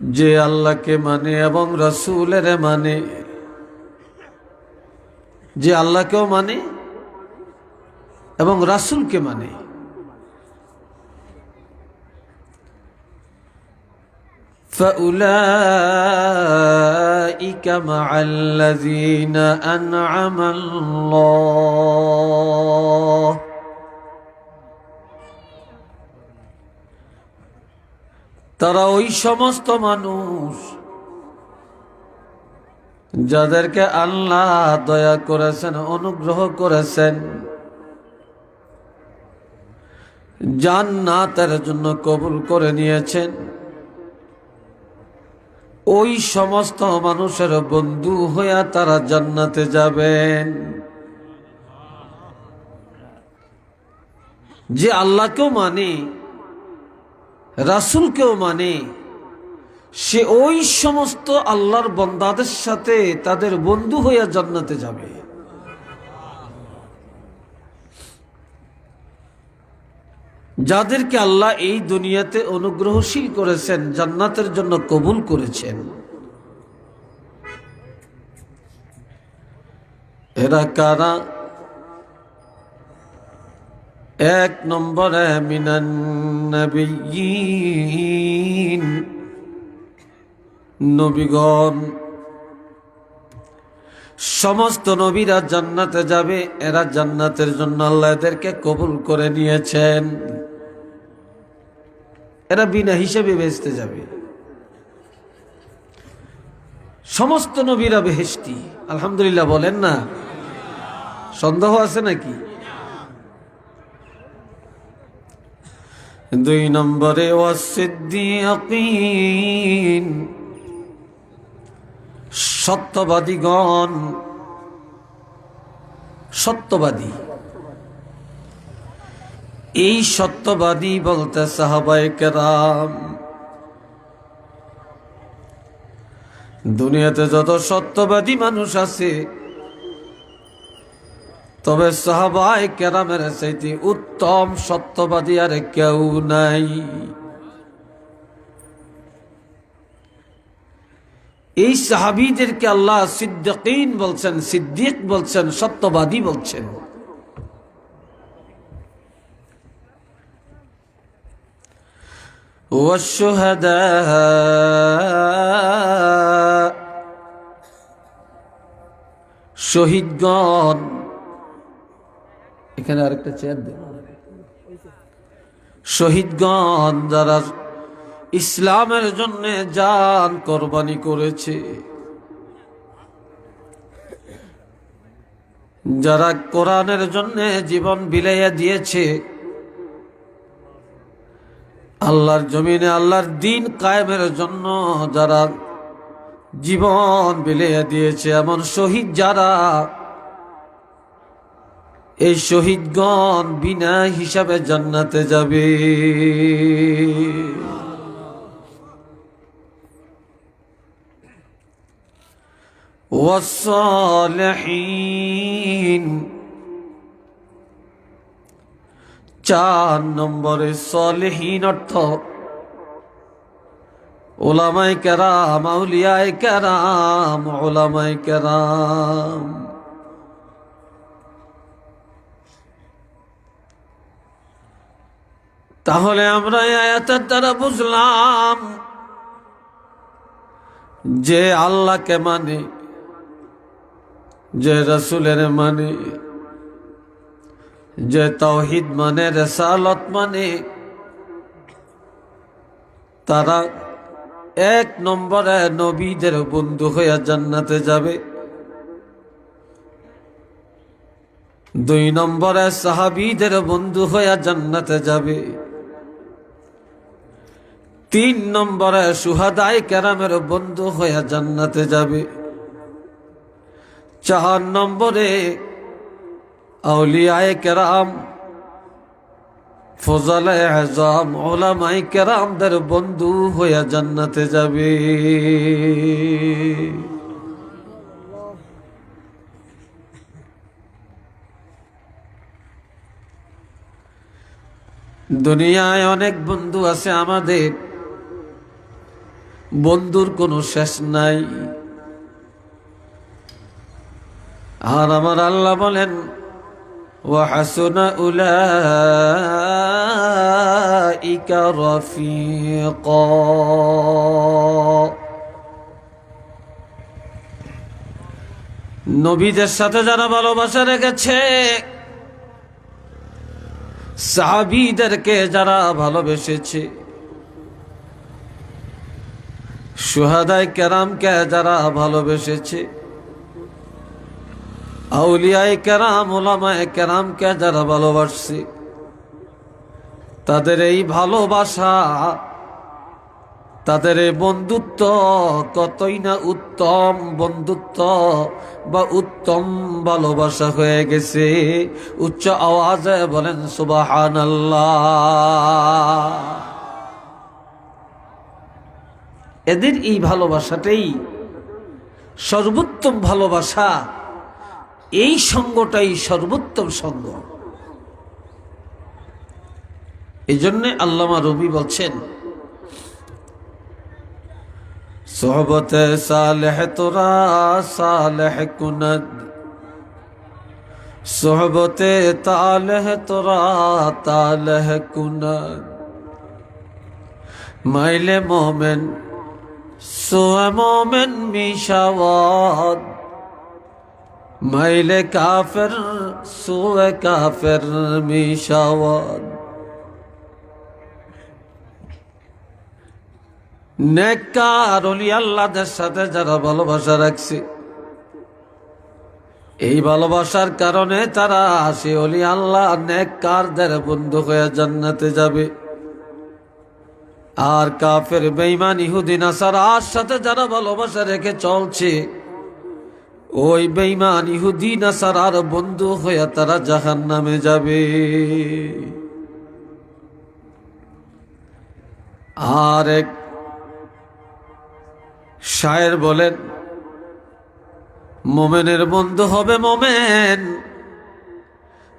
যে আল্লাহকে মানে এবং রাসূলের মানে, যে আল্লাহকেও মানে এবং রাসূলকে মানে, فَأُولَئِكَ مَعَ الَّذِينَ أَنْعَمَ اللَّهُ তারা ওই সমস্ত মানুষ যাদেরকে আল্লাহ দয়া করেছেন, অনুগ্রহ করেছেন, জান্নাতের জন্য কবুল করে নিয়েছেন। ওই সমস্ত মানুষের বন্ধু হইয়া তারা জান্নাতে যাবেন। যে আল্লাহকেও মানে, রাসূলকেও মানে, সে ওই সমস্ত আল্লাহর বান্দাদের সাথে তাদের বন্ধু হইয়া জান্নাতে যাবে। যাদেরকে আল্লাহ এই দুনিয়াতে অনুগ্রহশীল করেছেন, জান্নাতের জন্য কবুল করেছেন, এরা কারা? এক নম্বরে মিনান নবিয়্যিন, নবীগণ। সমস্ত নবীরা জান্নাতে যাবে, এরা জান্নাতের জন্য আল্লাহ এদেরকে কবুল করে নিয়েছেন। এরা বিনা হিসেবে বেহেশতে যাবে। সমস্ত নবীরা বেহেশতি, আলহামদুলিল্লাহ বলেন না? সন্দেহ আছে নাকি? দুই নম্বরে ওয়াসিদ্দিকিন, সত্যবাদীগণ। সত্যবাদী, এই সত্যবাদী বলতে সাহাবায়ে কেরাম। দুনিয়াতে যত সত্যবাদী মানুষ আছে, তবে সাহাবায়ে কেরামের চাইতে উত্তম সত্যবাদী আর কেউ নাই। এই সাহাবীদেরকে আল্লাহ সিদ্দিকিন বলছেন, সিদ্দিক বলছেন, সত্যবাদী বলছেন। ওয়াশ-শুহাদা, শহীদগণ। এখানে আরেকটা চেয়ার দেন। শহীদগণ যারা ইসলামের জন্য জান কোরবানি করেছে, যারা কোরআনের জন্য জীবন বিলাইয়া দিয়েছে, আল্লাহর জমিনে আল্লাহর দ্বীন কায়েমের জন্য যারা জীবন বিলাইয়া দিয়েছে, এমন শহীদ যারা, এই শহীদগণ বিনা হিসাবে জান্নাতে যাবে। ওয়াস-সালিহিন, চার নম্বরে সালেহীন অর্থ উলামায়ে কেরাম, আউলিয়ায়ে কেরাম, উলামায়ে কেরাম। তাহলে আমরা এই আয়াতের দ্বারা বুঝলাম যে আল্লাহকে মানে, যে রাসূলের মানে, যে তাওহীদ মানে, রিসালাত মানে, তারা এক নম্বরে নবীদের বন্ধু হইয়া জান্নাতে যাবে। দুই নম্বরে সাহাবীদের বন্ধু হইয়া জান্নাতে যাবে। তিন নম্বরে শুহাদায়ে কেরামের বন্ধু হইয়া জান্নাতে যাবে। চার নম্বরে আউলিয়ায়ে কেরাম, ফজলায়ে আযম, উলামায়ে কেরামদের বন্ধু হইয়া জান্নাতে যাবে। দুনিয়ায় অনেক বন্ধু আছে আমাদের, বন্ধুর কোনো শেষ নাই। আর আমার আল্লাহ বলেন ওয়া হাসুনা উলাইকা রাফিকা। নবীদের সাথে যারা ভালোবাসা রেখেছে, সাহাবীদেরকে যারা ভালোবেসেছে, শুহাদায়ে কেরামকে যারা ভালোবেসেছে, আউলিয়ায়ে কেরাম উলামায়ে কেরামকে যারা ভালোবাসছে, তাদের এই ভালোবাসা, তাদের এই বন্ধুত্ব কতই না উত্তম বন্ধুত্ব বা উত্তম ভালোবাসা হয়ে গেছে। উচ্চ আওয়াজে বলেন সুবহানাল্লাহ। এদের এই ভালোবাসাটাই সর্বোত্তম ভালোবাসা, এই সঙ্গটাই সর্বোত্তম সঙ্গ। এই জন্যে আল্লামা রুমি বলছেন সোহবতে সালেহ তোরা সালেহ কুনদ, সোহবতে তালেহ তোরা তালেহ কুনদ, মাইলে মোমেন সোয়ে মোমেন মিশাওয়াদ, মাইলে কাফের সোয়ে কাফের মিশাওয়াদ। নেককার ওলি আল্লাহদের সাথে যারা ভালোবাসা রাখছে, এই ভালোবাসার কারণে তারা সে ওলি আল্লাহ নেককারদের বন্ধু হয়ে জান্নাতে যাবে। আর কাফের বেঈমান ইহুদি নাসারার সাথে যারা ভালোবাসা রেখে চলছে, ওই বেঈমান ইহুদি নাসারার বন্ধু হয়ে তারা জাহান্নামে যাবে। আর এক শায়ের বলেন মোমেনের বন্ধু হবে মোমেন,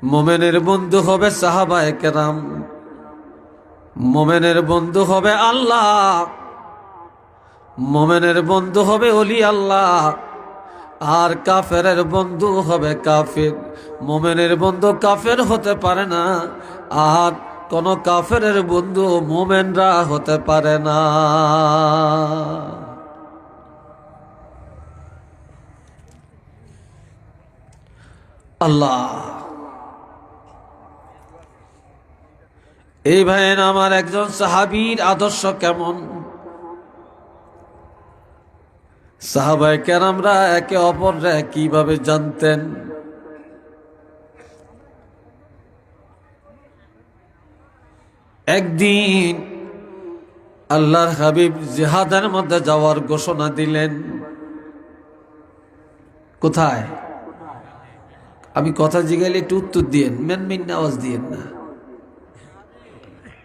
মোমেনের বন্ধু হবে সাহাবায়ে কেরাম, মোমেনের বন্ধু হবে আল্লাহ, মোমেনের বন্ধু হবে ওলি আল্লাহ। আর কাফেরের বন্ধু হবে কাফের। মোমেনের বন্ধু কাফের হতে পারে না, আর কোন কাফেরের বন্ধু মোমেনরা হতে পারে না। আল্লাহ এই ভাইয়ের আমার একজন সাহাবীর আদর্শ কেমন? সাহাবায়ে কেরামরা একে অপররা কিভাবে জানতেন? একদিন আল্লাহর হাবিব জিহাদের মধ্যে যাওয়ার ঘোষণা দিলেন। কোথায়? আমি কথা জিগাইলে একটু উত্তর দিয়েন, মেনমেন আওয়াজ দিয়েন না।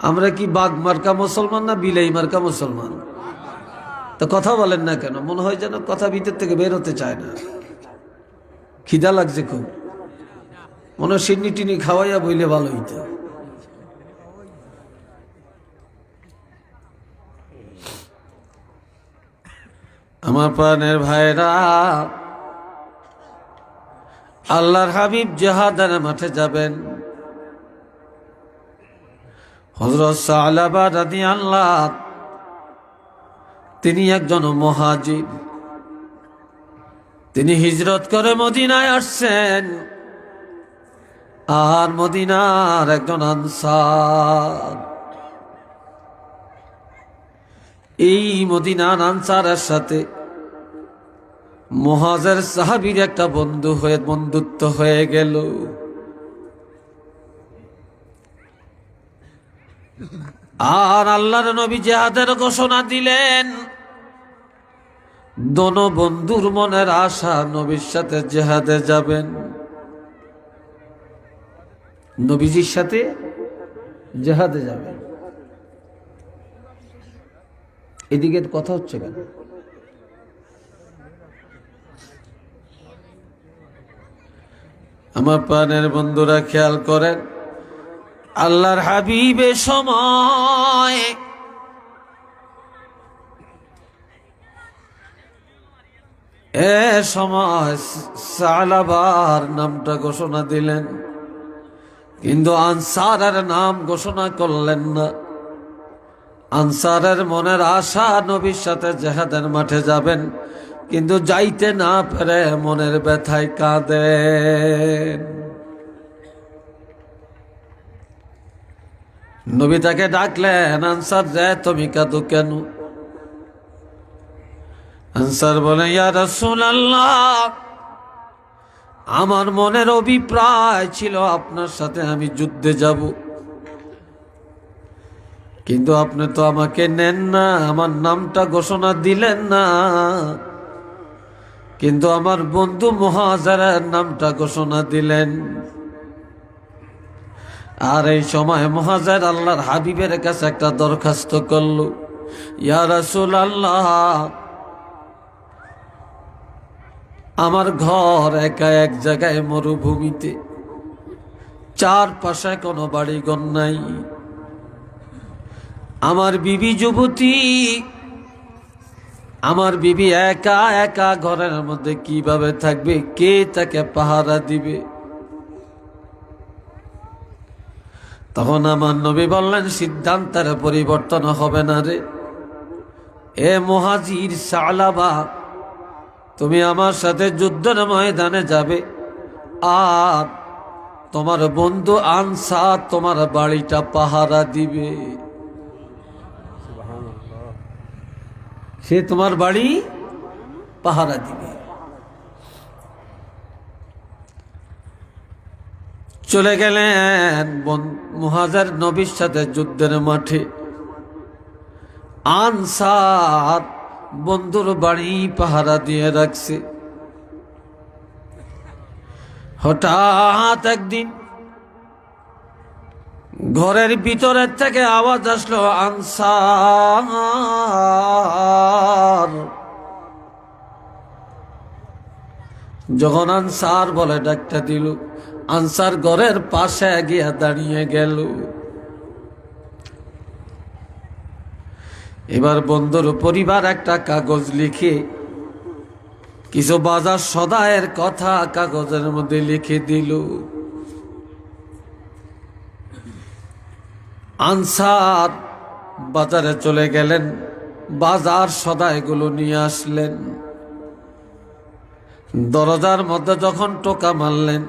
আমরা কি বাঘ মার্কা মুসলমান না বিলাই মার্কা মুসলমান? তো কথা বলেন না কেন? মনে হয় যেন কথা ভিতর থেকে বের হতে চায় না। খিদা লাগছে খুব, মনে হয় সিন্নি টিনি খাওয়াইয়া বইলে ভালো হইতো। আমার প্রাণের ভাইরা, আল্লাহর হাবিব জিহাদের মাঠে যাবেন। হযরত সালাবা রাদিয়াল্লাহু, তিনি একজন মুহাজির, তিনি হিজরত করে মদিনায় আসছেন। আর মদিনার একজন আনসার, এই মদিনার আনসারের সাথে মুহাজির সাহাবীর একটা বন্ধুত্ব হয়ে গেল। আর আল্লাহর নবী জিহাদের ঘোষণা দিলেন। দোনো বন্ধুর মনের আশা নবীর সাথে জিহাদে যাবেন, নবীজির সাথে জিহাদে যাবেন। এদিকে কথা হচ্ছে কেন? আমার প্রাণের বন্ধুরা খেয়াল করেন, আল্লাহর হাবিবের সময় এ সময় সালাবার নামটা ঘোষণা দিলেন, কিন্তু আনসারের নাম ঘোষণা করলেন না। আনসারের মনের আশা নবীর সাথে জিহাদের মাঠে যাবেন, কিন্তু যাইতে না পেরে মনের ব্যথায় কাঁদেন। নবী তাকে ডাকলেন, আনসার রে তুমি কাঁদো কেন? আনসার বলে, ইয়া রাসূলুল্লাহ, আমার মনের অভিপ্রায় ছিল আপনার সাথে আমি যুদ্ধে যাব, কিন্তু আপনি তো আমাকে নেন না, আমার নামটা ঘোষণা দিলেন না, কিন্তু আমার বন্ধু মুহাজিরের নামটা ঘোষণা দিলেন। আর এই সময় মুহাজির আল্লাহর হাবিবের কাছে একটা দরখাস্ত করল, ইয়া রাসূলুল্লাহ, আমার ঘর একা এক জায়গায় মরুভূমিতে, চারপাশে কোনো বাড়িঘর নাই, আমার বিবি যুবতী, আমার বিবি একা একা ঘরের মধ্যে কিভাবে থাকবে, কে তাকে পাহারা দিবে? তখন আমার নবী বললেন, সিদ্ধান্তের পরিবর্তন হবে না রে। এ মুহাজির সালাবা, তুমি আমার সাথে যুদ্ধের ময়দানে যাবে, আর তোমার বন্ধু আনসার তোমার বাড়িটা পাহারা দিবে। সে তোমার বাড়ি পাহারা দিবে। চলে গেলেন মুহাজির নবীর সাথে যুদ্ধের মাঠে। আনসার বন্ধুর বাড়ি পাহারা দিয়ে রাখছে। হঠাৎ একদিন ঘরের ভিতরের থেকে আওয়াজ আসলো, আনসার। যখন আনসার বলে ডাকটা দিল, আনসার ঘরের পাশে গিয়া দাঁড়িয়ে গেল। এবার বন্ধুর পরিবার একটা কাগজ লিখে কিছু বাজার সদায়ের কথা কাগজের মধ্যে লিখে দিল। আনসার বাজারে চলে গেলেন, বাজার সদাইগুলো নিয়ে আসলেন। দরজার মধ্যে যখন টোকা মারলেন,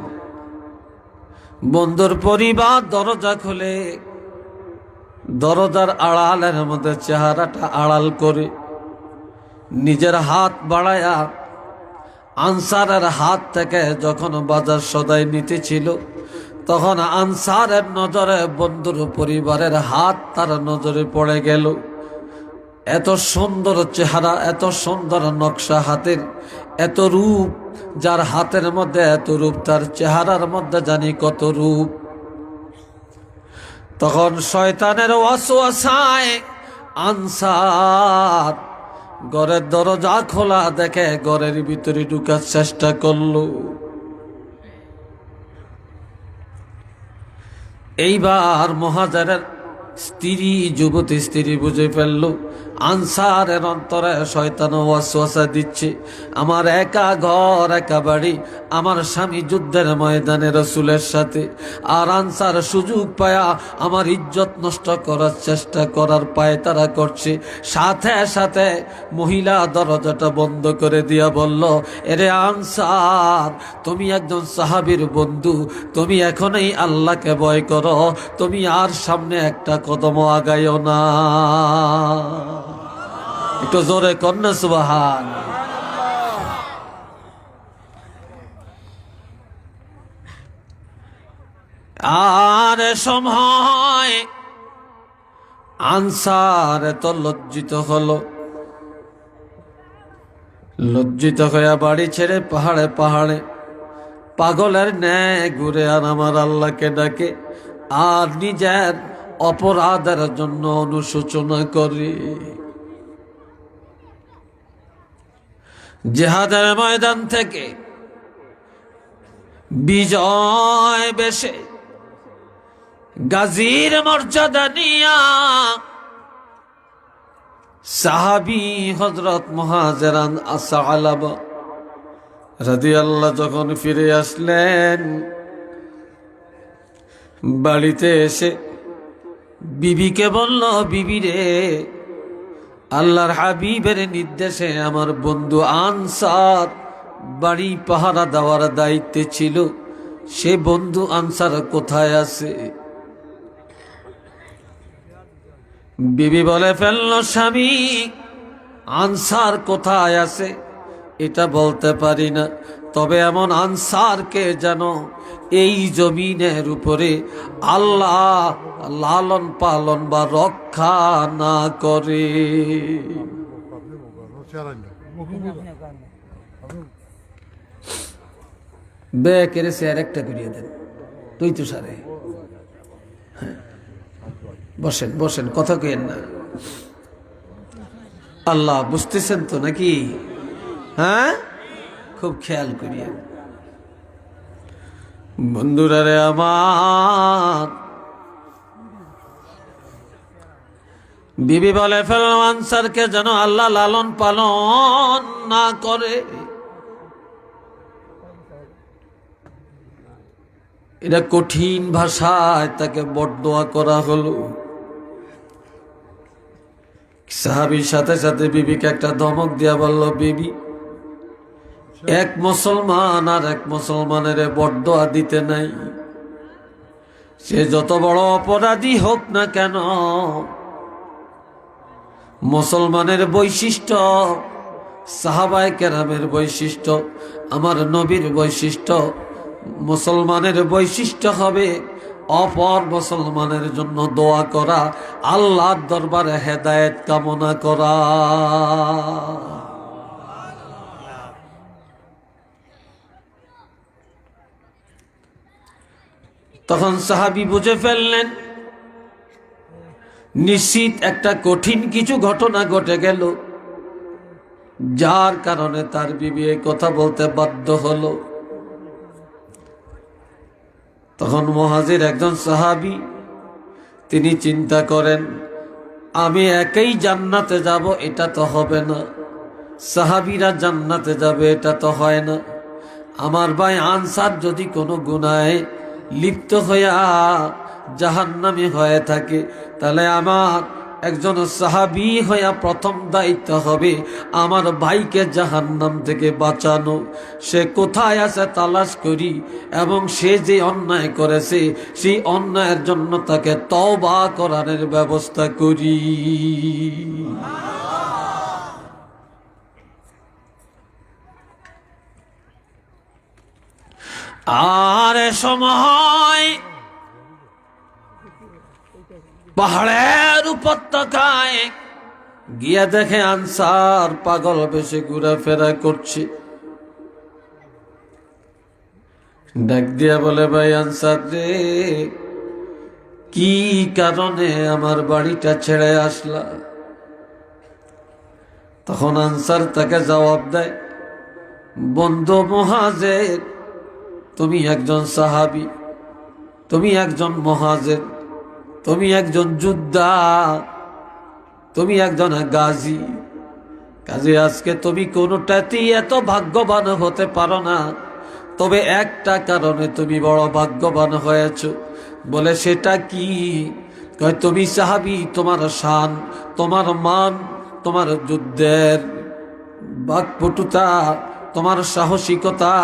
বন্ধুর পরিবার দরজা খুলে দরজার আড়ালের মধ্যে চেহারাটা আড়াল করে নিজের হাত বাড়ায়া আনসারের হাত থেকে যখন বাজার সদাই নিতেছিল, তখন আনসারের নজরে বন্ধুর পরিবারের হাত তার নজরে পড়ে গেল। এত সুন্দর চেহারা, এত সুন্দর নকশা হাতের, এত রূপ, যার হাতের মধ্যে এত রূপ তার চেহারার মধ্যে জানি কত রূপ। তখন শয়তানের ওয়াসওয়াসায় আনসার ঘরের দরজা খোলা দেখে ঘরের ভিতরে ঢুকার চেষ্টা করলো। এইবার মুহাজিরের স্ত্রী, যুবতী স্ত্রী বুঝে ফেলল, আনসারের অন্তরে শয়তান ওয়াসওয়াসা দিচ্ছে, আমার একা ঘর একা বাড়ি, আমার স্বামী যুদ্ধের ময়দানে রাসূলের সাথে, আর আনসার সুযোগ পায়া আমার ইজ্জত নষ্ট করার চেষ্টা করার পায়তারা করছে। সাথে সাথে মহিলা দরজাটা বন্ধ করে দিয়া বলল, এরে আনসার, তুমি একজন সাহাবীর বন্ধু, তুমি এখনই আল্লাহকে ভয় করো, তুমি আর সামনে একটা কদম আগাইও না। একটু জোরে কন্যা সুবহান। আর সময় আনসার এত লজ্জিত হলো, লজ্জিত হয়ে বাড়ি ছেড়ে পাহাড়ে পাহাড়ে পাগলের ন্যায় ঘুরে আর আমার আল্লাহকে ডাকে, আর নিজের অপরাধের জন্য অনুশোচনা করে। জিহাদের ময়দান থেকে বিজয় বেশে গাজীর মর্যাদা নিয়া সাহাবী হযরত মুহাজিরান সালাবা রাদিয়াল্লাহু যখন ফিরে আসলেন, বাড়িতে এসে বিবিকে বলল, বিবি রে, আল্লাহর হাবিবের নির্দেশে আমার বন্ধু আনসার বাড়ি পাহারা দেওয়ার দায়িত্বে ছিল, সে বন্ধু আনসার কোথায় আছে? বিবি বলে ফেলল, স্বামী, আনসার কোথায় আছে এটা বলতে পারি না, তবে এমন আনসারকে যেন এই জমিনের উপরে আল্লাহ লালন পালন বা রক্ষা না করে। বেকেরে স্যার একটা করিয়ে দেন, তুই তো সারে। বসেন বসেন, কথা কেন না। আল্লাহ বুঝতেছেন তো নাকি? হ্যাঁ, খুব খেয়াল করিয়ে। বন্ধুরা রে আমার, বিবি বলে ফেল, আনসারকে যেন আল্লাহ লালন পালন না করে। এটা কঠিন ভাষায় তাকে বরদোয়া করা হলো। সাহাবীর সাথে সাথে বিবিকে একটা ধমক দিয়া বলল, বিবি, এক মুসলমান আর এক মুসলমানের বরদোয়া দিতে নাই। সে যত বড় অপরাধী হোক না কেন, মুসলমানের বৈশিষ্ট্য, সাহাবায়ে কেরামের বৈশিষ্ট্য, আমার নবীর বৈশিষ্ট্য, মুসলমানের বৈশিষ্ট্য হবে অপর মুসলমানের জন্য দোয়া করা, আল্লাহর দরবারে হেদায়েত কামনা করা। তখন সাহাবী বুঝে ফেললেন, নিশ্চিত একটা কঠিন কিছু ঘটনা ঘটে গেল, যার কারণে তার বিবি এই কথা বলতে বাধ্য হলো। তখন মুহাজির একজন সাহাবী, তিনি চিন্তা করেন, আমি একাই জান্নাতে যাব এটা তো হবে না, সাহাবীরা জান্নাতে যাবে এটা তো হয় না। আমার ভাই আনসার যদি কোনো গুনাহে লিপ্ত হইয়া জাহান্নামী হয়ে থাকে, তাহলে আমার একজন সাহাবী হইয়া প্রথম দায়িত্ব হবে আমার ভাইকে জাহান্নাম থেকে বাঁচানো। সে কোথায় আছে তালাশ করি, এবং সে যে অন্যায় করেছে সেই অন্যায়ের জন্য তাকে তওবা করানোর ব্যবস্থা করি। আর এ সময় পাহাড়ের উপত্যকায় গিয়া দেখে আনসার পাগল বেশে ঘোরাফেরা করছে। ডাক দিয়া বলে, ভাই আনসার রে, কি কারণে আমার বাড়িটা ছেড়ে আসলা? তখন আনসার তাকে জবাব দেয়, বন্ধু মুহাজির, তুমি একজন সাহাবী, তুমি একজন মুহাজির, তুমি একজন যোদ্ধা, তুমি একজন গাজী, কাজে আজকে তুমি কোনোটাতেই এত ভাগ্যবান হতে পারো না, তবে একটা কারণে তুমি বড় ভাগ্যবান হয়েছ। বলে, সেটা কি? কয়, তুমি সাহাবী, তোমার শান, তোমার মান, তোমার যুদ্ধের বাকপটুতা, তোমার সাহসিকতা,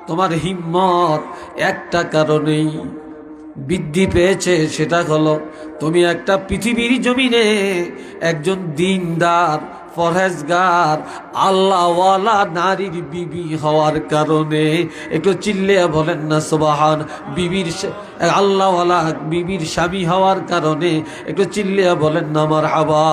তোমার হিম্মত একটা কারণেই বৃদ্ধি পেয়েছে, সেটা হলো তুমি একটা পৃথিবীর জমিনে একজন দিনদার, ফরহেজগার, আল্লাহওয়ালা নারীর বিবি হওয়ার কারণে। একটু চিল্লিয়ে বলেন না সুবহান। বিবির আল্লাহওয়ালা বিবির স্বামী হওয়ার কারণে একটু চিল্লিয়ে বলেন না মারহাবা।